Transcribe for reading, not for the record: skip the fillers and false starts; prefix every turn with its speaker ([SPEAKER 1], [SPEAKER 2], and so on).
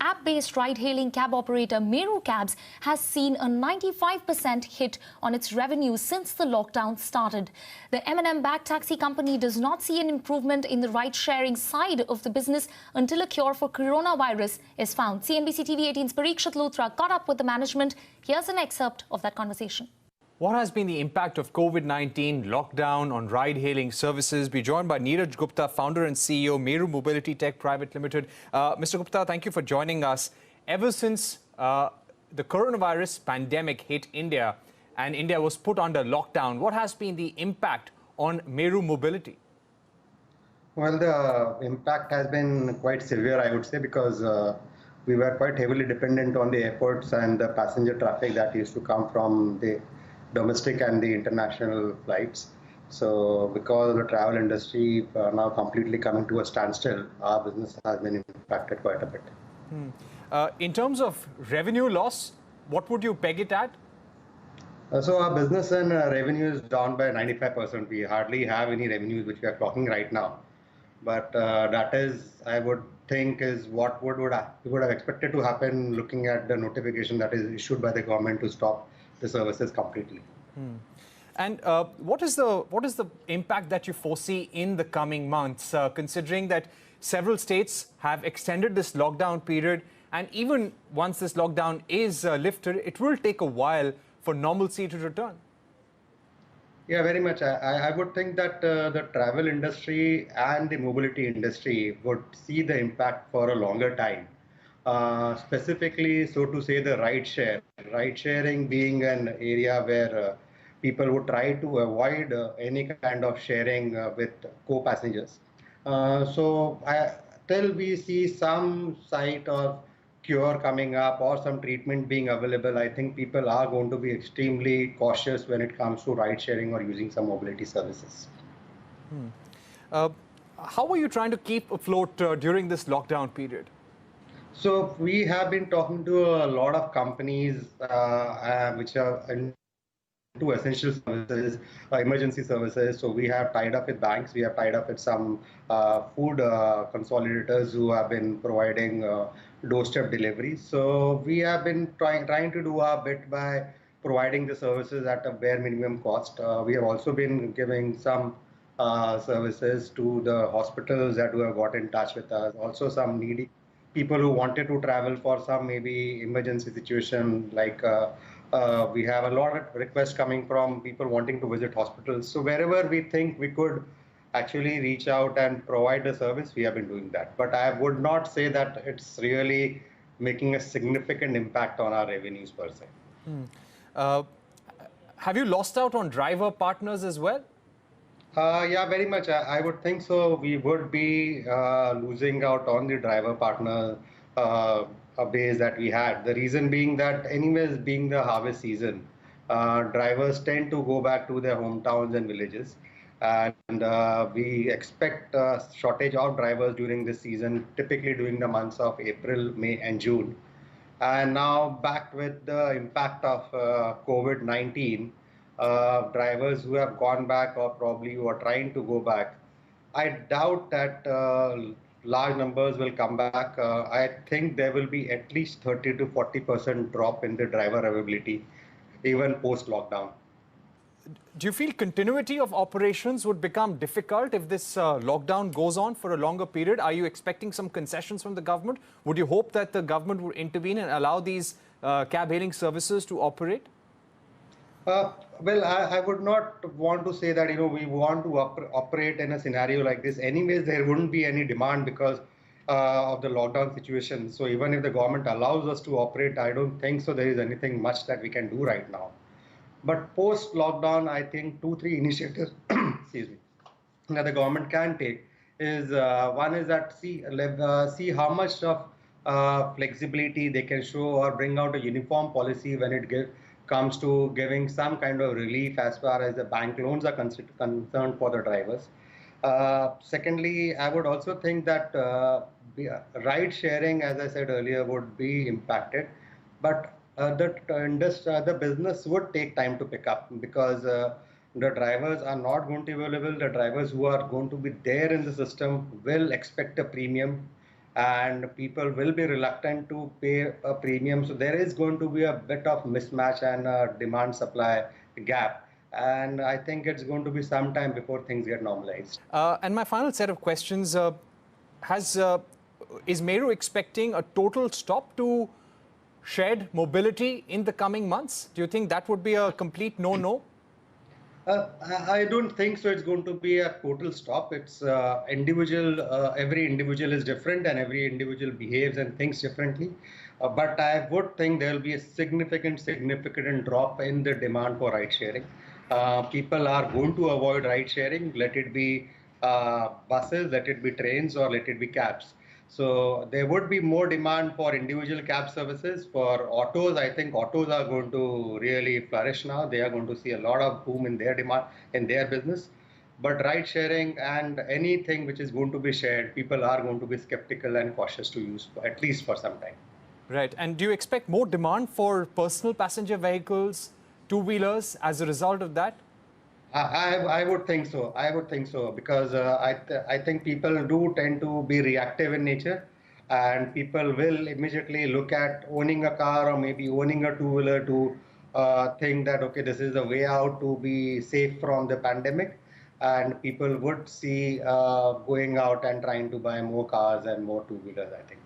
[SPEAKER 1] app-based ride-hailing cab operator Meru Cabs has seen a 95% hit on its revenue since the lockdown started. The M&M-backed taxi company does not see an improvement in the ride-sharing side of the business until a cure for coronavirus is found. CNBC TV18's Parikshit Luthra caught up with the management. Here's an excerpt of that conversation.
[SPEAKER 2] What has been the impact of COVID-19 lockdown on ride-hailing services? We're joined by Neeraj Gupta, founder and CEO, Meru Mobility Tech Private Limited. Mr. Gupta, thank you for joining us. Ever since the coronavirus pandemic hit India and India was put under lockdown, what has been the impact on Meru Mobility?
[SPEAKER 3] Well, the impact has been quite severe, I would say, because we were quite heavily dependent on the airports and the passenger traffic that used to come from the domestic and the international flights. So because the travel industry now completely coming to a standstill, our business has been impacted quite a bit.
[SPEAKER 2] In terms of revenue loss, what would you peg it at?
[SPEAKER 3] So our business and revenue is down by 95%. We hardly have any revenues which we are clocking right now. But that is, I would think, is what we would have expected to happen looking at the notification that is issued by the government to stop the services completely.
[SPEAKER 2] And what is the impact that you foresee in the coming months, considering that several states have extended this lockdown period, and even once this lockdown is lifted, it will take a while for normalcy to return?
[SPEAKER 3] Yeah, very much. I would think that the travel industry and the mobility industry would see the impact for a longer time. Specifically, so to say, the ride sharing being an area where people would try to avoid any kind of sharing with co-passengers. Till we see some sight of cure coming up or some treatment being available, I think people are going to be extremely cautious when it comes to ride sharing or using some mobility services.
[SPEAKER 2] How are you trying to keep afloat during this lockdown period?
[SPEAKER 3] So we have been talking to a lot of companies which are into essential services, emergency services. So we have tied up with banks. We have tied up with some food consolidators who have been providing doorstep delivery. So we have been trying to do our bit by providing the services at a bare minimum cost. We have also been giving some services to the hospitals that have got in touch with us. Also some needy people who wanted to travel for some maybe emergency situation, like we have a lot of requests coming from people wanting to visit hospitals. So wherever we think we could actually reach out and provide the service, we have been doing that. But I would not say that it's really making a significant impact on our revenues per se.
[SPEAKER 2] Have you lost out on driver partners as well?
[SPEAKER 3] Yeah, very much. I would think so. We would be losing out on the driver partner base that we had. The reason being that anyways, being the harvest season, drivers tend to go back to their hometowns and villages. And we expect a shortage of drivers during this season, typically during the months of April, May and June. And now back with the impact of COVID-19, drivers who have gone back or probably who are trying to go back, I doubt that large numbers will come back. I think there will be at least 30 to 40% drop in the driver availability, even post-lockdown.
[SPEAKER 2] Do you feel continuity of operations would become difficult if this lockdown goes on for a longer period? Are you expecting some concessions from the government? Would you hope that the government would intervene and allow these cab-hailing services to operate?
[SPEAKER 3] Well, I would not want to say that, we want to operate in a scenario like this. Anyways, there wouldn't be any demand because of the lockdown situation. So even if the government allows us to operate, I don't think so there is anything much that we can do right now. But post-lockdown, I think 2-3 initiatives excuse me, that the government can take is one is that see how much of flexibility they can show or bring out a uniform policy when it comes to giving some kind of relief as far as the bank loans are concerned for the drivers. Secondly, I would also think that ride sharing, as I said earlier, would be impacted. But the business would take time to pick up because the drivers are not going to be available. The drivers who are going to be there in the system will expect a premium. and people will be reluctant to pay a premium. So there is going to be a bit of mismatch and a demand supply gap. And I think it's going to be some time before things get normalized.
[SPEAKER 2] And my final set of questions, is Meru expecting a total stop to shared mobility in the coming months? Do you think that would be a complete no-no?
[SPEAKER 3] I don't think so. It's going to be a total stop. It's individual. Every individual is different, and every individual behaves and thinks differently. But I would think there will be a significant drop in the demand for ride sharing. People are going to avoid ride sharing. Let it be buses, let it be trains, or let it be cabs. So there would be more demand for individual cab services. For autos, I think autos are going to really flourish now. They are going to see a lot of boom in their demand, in their business. But ride sharing and anything which is going to be shared, people are going to be skeptical and cautious to use, at least for some time.
[SPEAKER 2] Right. And do you expect more demand for personal passenger vehicles, two-wheelers, as a result of that?
[SPEAKER 3] I would think so. I would think so because I think people do tend to be reactive in nature, and people will immediately look at owning a car or maybe owning a two-wheeler to think that okay, this is the way out to be safe from the pandemic, and people would see going out and trying to buy more cars and more two-wheelers, I think.